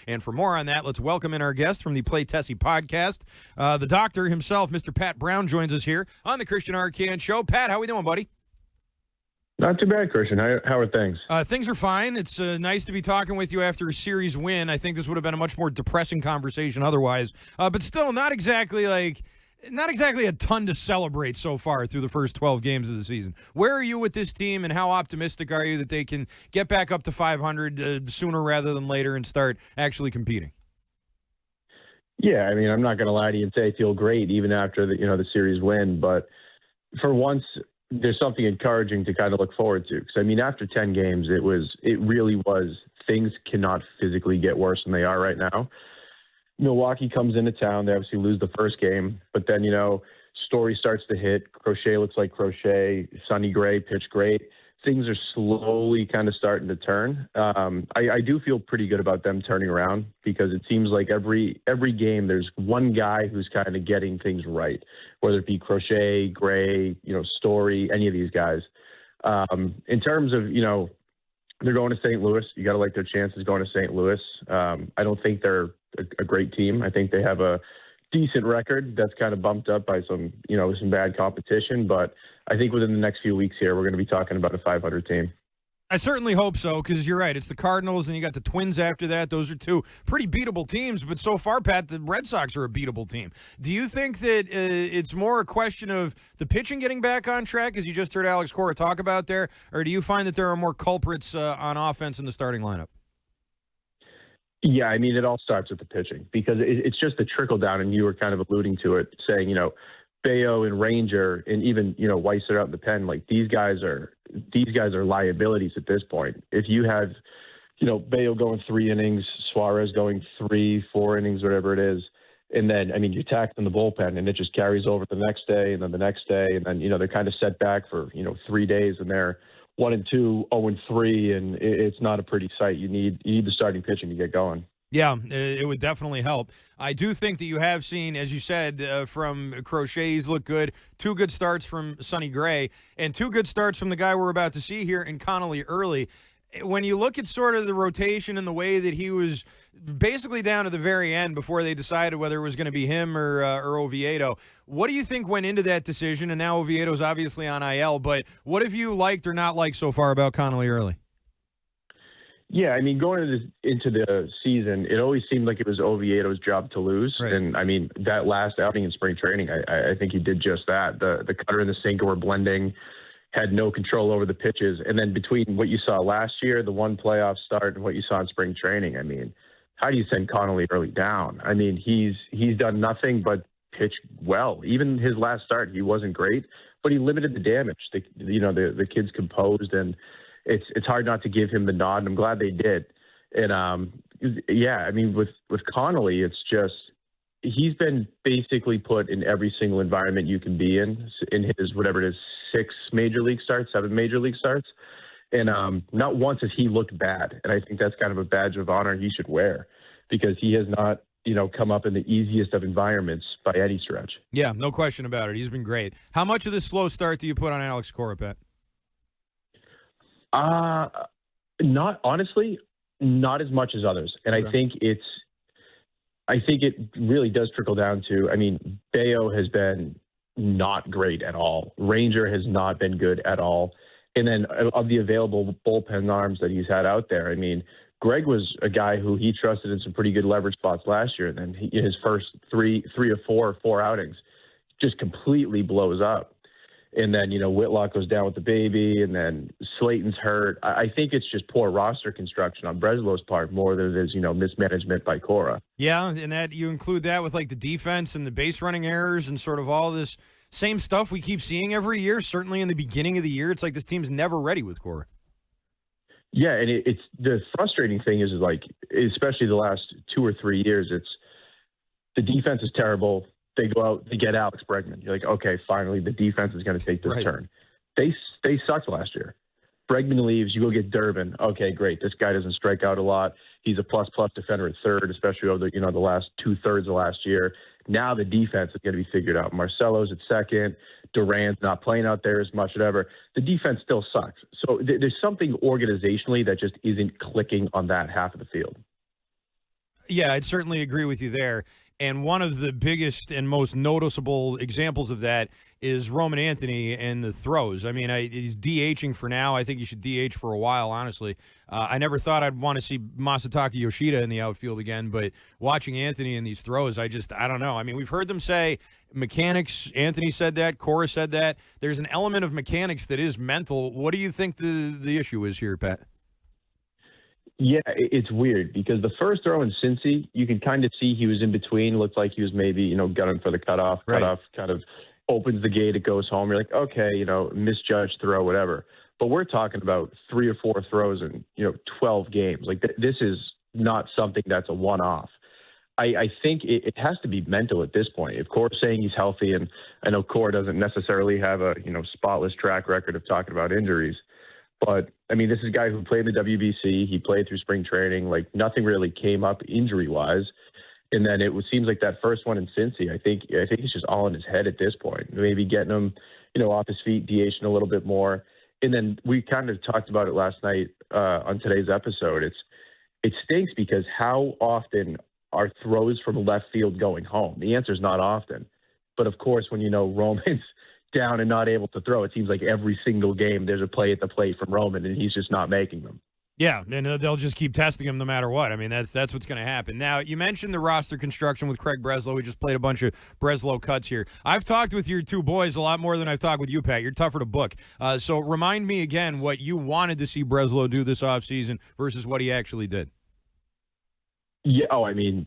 And for more on that, let's welcome in our guest from the Play Tessie podcast. The doctor himself, Mr. Pat Brown, joins us here on the Christian Arcand Show. Pat, how we doing, buddy? Not too bad, Christian. How are things? Things are fine. It's nice to be talking with you after a series win. I think this would have been a much more depressing conversation otherwise, but still not exactly a ton to celebrate so far through the first 12 games of the season. Where are you with this team, and how optimistic are you that they can get back up to 500 sooner rather than later and start actually competing? Yeah, I mean, I'm not going to lie to you and say I feel great even after the series win, but for once, there's something encouraging to kind of look forward to. Because, I mean, after 10 games, it really was, things cannot physically get worse than they are right now. Milwaukee comes into town. They obviously lose the first game. But then, Story starts to hit. Crochet looks like Crochet. Sonny Gray pitched great. Things are slowly kind of starting to turn. I do feel pretty good about them turning around because it seems like every game there's one guy who's kind of getting things right, whether it be Crochet, Gray, Story, any of these guys. In terms of, they're going to St. Louis. You got to like their chances going to St. Louis. I don't think they're a great team. I think they have a decent record that's kind of bumped up by some bad competition, but I think within the next few weeks here, we're going to be talking about a 500 team. I certainly hope so, because you're right. It's the Cardinals, and you got the Twins after that. Those are two pretty beatable teams, but so far, Pat, the Red Sox are a beatable team. Do you think that it's more a question of the pitching getting back on track, as you just heard Alex Cora talk about there, or do you find that there are more culprits on offense in the starting lineup? Yeah, I mean, it all starts with the pitching because it's just a trickle down, and you were kind of alluding to it, saying, Bayo and Ranger and even, Weiser out in the pen, like these guys are liabilities at this point. If you have, Bayo going 3 innings, Suarez going 3-4 innings, whatever it is, and then, I mean, you're taxing the bullpen and it just carries over the next day and then the next day. And then, they're kind of set back for, 3 days and they're 1-2, 0-3, and it's not a pretty sight. You need the starting pitching to get going. Yeah, it would definitely help. I do think that you have seen, as you said, from Crochet's look good, 2 good starts from Sonny Gray, and 2 good starts from the guy we're about to see here in Connolly Early. When you look at sort of the rotation and the way that he was basically down to the very end before they decided whether it was going to be him or Oviedo, what do you think went into that decision? And now Oviedo's obviously on IL, but what have you liked or not liked so far about Connolly Early? Yeah, I mean, going into the season, it always seemed like it was Oviedo's job to lose. Right. And, I mean, that last outing in spring training, I think he did just that. The cutter and the sinker were blending, had no control over the pitches. And then between what you saw last year, the one playoff start, and what you saw in spring training, I mean, how do you send Connolly Early down? I mean, he's done nothing but pitch well. Even his last start, he wasn't great, but he limited the damage. The kid's composed, and it's hard not to give him the nod, and I'm glad they did. And yeah, I mean, with Connolly, it's just he's been basically put in every single environment you can be in his whatever it is 7 major league starts, and not once has he looked bad. And I think that's kind of a badge of honor he should wear because he has not come up in the easiest of environments by any stretch. Yeah, no question about it. He's been great. How much of this slow start do you put on Alex Cora, Pat? Not honestly, not as much as others. And okay. I think it really does trickle down to, I mean, Bayo has been not great at all. Ranger has not been good at all. And then of the available bullpen arms that he's had out there, I mean, Greg was a guy who he trusted in some pretty good leverage spots last year. And then in his first three or four outings just completely blows up. And then, Whitlock goes down with the baby, and then Slayton's hurt. I think it's just poor roster construction on Breslow's part more than it is, mismanagement by Cora. Yeah, and that you include that with, like, the defense and the base running errors and sort of all this same stuff we keep seeing every year. Certainly in the beginning of the year, it's like this team's never ready with Cora. Yeah, and it's the frustrating thing is like, especially the last 2 or 3 years, it's the defense is terrible. They go out, they get Alex Bregman. You're like, okay, finally the defense is going to take this turn. They sucked last year. Bregman leaves, you go get Durbin. Okay, great. This guy doesn't strike out a lot. He's a plus defender at third, especially over the last 2/3 of last year. Now the defense is going to be figured out. Marcelo's at second. Duran's not playing out there as much, whatever. The defense still sucks. So there's something organizationally that just isn't clicking on that half of the field. Yeah, I'd certainly agree with you there. And one of the biggest and most noticeable examples of that is Roman Anthony and the throws. I mean, he's DHing for now. I think he should DH for a while, honestly. I never thought I'd want to see Masataka Yoshida in the outfield again, but watching Anthony in these throws, I don't know. I mean, we've heard them say mechanics. Anthony said that. Cora said that. There's an element of mechanics that is mental. What do you think the issue is here, Pat? Yeah, it's weird because the first throw in Cincy, you could kind of see he was in between. Looked like he was maybe, gunning for the cutoff. Right. Cutoff kind of opens the gate, it goes home. You're like, okay, misjudged throw, whatever. But we're talking about 3 or 4 throws in, 12 games. Like this is not something that's a one-off. I think it has to be mental at this point. If Core's saying he's healthy, and I know Core doesn't necessarily have a, spotless track record of talking about injuries. But, I mean, this is a guy who played the WBC. He played through spring training. Like, nothing really came up injury-wise. And then seems like that first one in Cincy, I think he's just all in his head at this point. Maybe getting him, off his feet, DHing a little bit more. And then we kind of talked about it last night on today's episode. It stinks because how often are throws from left field going home? The answer is not often. But, of course, when Roman's down and not able to throw, it seems like every single game there's a play at the plate from Roman, and he's just not making them. Yeah, and they'll just keep testing him no matter what. I mean, that's what's going to happen. Now, you mentioned the roster construction with Craig Breslow. We just played a bunch of Breslow cuts here. I've talked with your two boys a lot more than I've talked with you, Pat. You're tougher to book. So remind me again what you wanted to see Breslow do this offseason versus what he actually did. Yeah, I mean,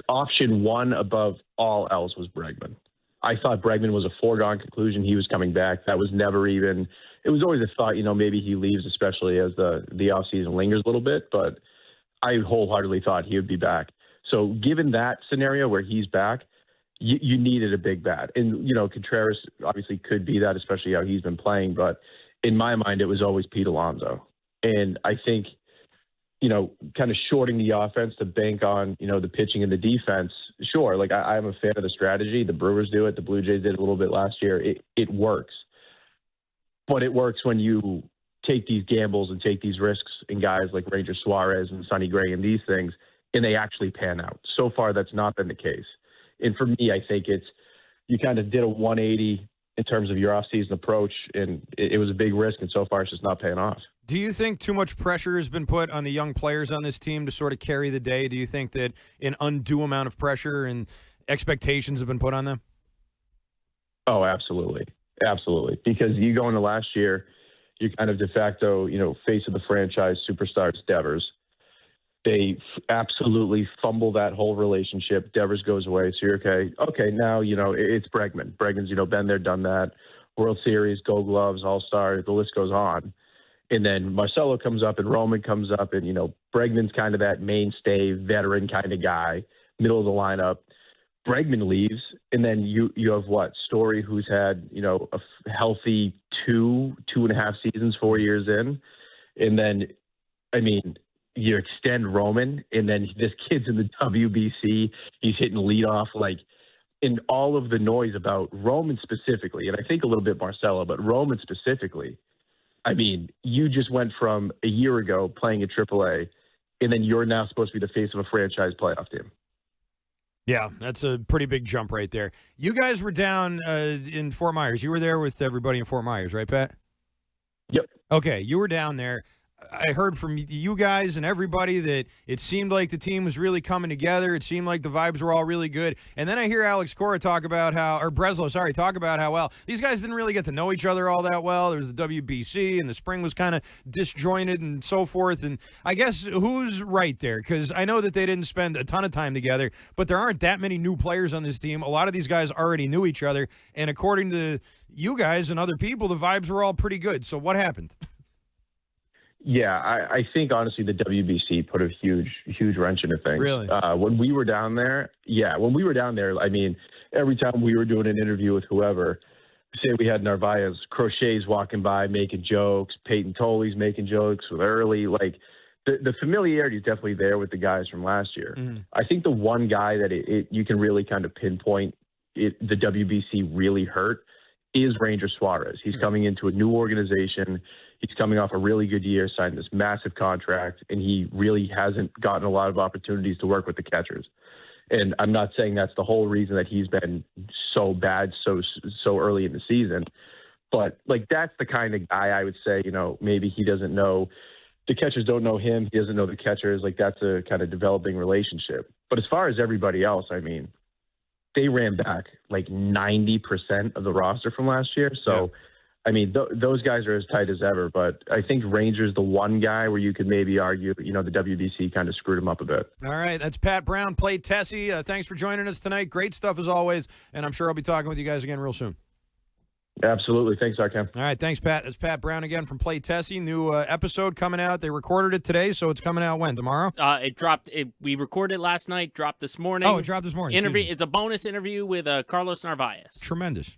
option one above all else was Bregman. I thought Bregman was a foregone conclusion. He was coming back. That was never even – it was always a thought, maybe he leaves, especially as the offseason lingers a little bit. But I wholeheartedly thought he would be back. So given that scenario where he's back, you needed a big bat. And, Contreras obviously could be that, especially how he's been playing. But in my mind, it was always Pete Alonso. And I think – kind of shorting the offense to bank on, the pitching and the defense. Sure. Like I'm a fan of the strategy. The Brewers do it. The Blue Jays did it a little bit last year. It works, but it works when you take these gambles and take these risks in guys like Ranger Suarez and Sonny Gray and these things, and they actually pan out. So far, that's not been the case. And for me, I think you kind of did a 180 in terms of your offseason approach, and it was a big risk, and so far it's just not paying off. Do you think too much pressure has been put on the young players on this team to sort of carry the day? Do you think that an undue amount of pressure and expectations have been put on them? Oh, absolutely. Absolutely. Because you go into last year, you kind of de facto, face of the franchise superstars, Devers. They absolutely fumble that whole relationship. Devers goes away. So you're okay. Okay, now, it's Bregman. Bregman's, been there, done that. World Series, Gold Gloves, All-Star, the list goes on. And then Marcelo comes up and Roman comes up and, Bregman's kind of that mainstay veteran kind of guy, middle of the lineup. Bregman leaves, and then you have what? Story, who's had, a healthy 2.5 seasons, 4 years in. And then, I mean, you extend Roman, and then this kid's in the WBC. He's hitting leadoff, in all of the noise about Roman specifically, and I think a little bit Marcelo, but Roman specifically. I mean, you just went from a year ago playing at AAA, and then you're now supposed to be the face of a franchise playoff team. Yeah, that's a pretty big jump right there. You guys were down in Fort Myers. You were there with everybody in Fort Myers, right, Pat? Yep. Okay, you were down there. I heard from you guys and everybody that it seemed like the team was really coming together. It seemed like the vibes were all really good. And then I hear Alex Cora talk about how well, these guys didn't really get to know each other all that well. There was the WBC, and the spring was kind of disjointed and so forth. And I guess who's right there? Because I know that they didn't spend a ton of time together, but there aren't that many new players on this team. A lot of these guys already knew each other. And according to you guys and other people, the vibes were all pretty good. So what happened? Yeah, I think, honestly, the WBC put a huge wrench into things. Really? When we were down there, I mean, every time we were doing an interview with whoever, say we had Narvaez, Crochet's walking by making jokes, Peyton Tolley's making jokes with Early. Like, the familiarity is definitely there with the guys from last year. Mm-hmm. I think the one guy that you can really kind of pinpoint the WBC really hurt is Ranger Suarez. He's coming into a new organization. He's coming off a really good year, signed this massive contract, and he really hasn't gotten a lot of opportunities to work with the catchers. And I'm not saying that's the whole reason that he's been so bad so early in the season, but like that's the kind of guy I would say, maybe he doesn't know, the catchers don't know him, he doesn't know the catchers. Like that's a kind of developing relationship. But as far as everybody else, I mean, they ran back like 90% of the roster from last year. So, yeah. I mean, those guys are as tight as ever. But I think Ranger's the one guy where you could maybe argue, the WBC kind of screwed him up a bit. All right. That's Pat Brown, Play Tessie. Thanks for joining us tonight. Great stuff as always. And I'm sure I'll be talking with you guys again real soon. Absolutely. Thanks, Arcand. All right. Thanks, Pat. It's Pat Brown again from Play Tessie. New episode coming out. They recorded it today, so it's coming out when? Tomorrow? It dropped. We recorded last night, dropped this morning. Oh, it dropped this morning. It's a bonus interview with Carlos Narvaez. Tremendous.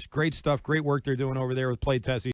Great stuff. Great work they're doing over there with Play Tessie.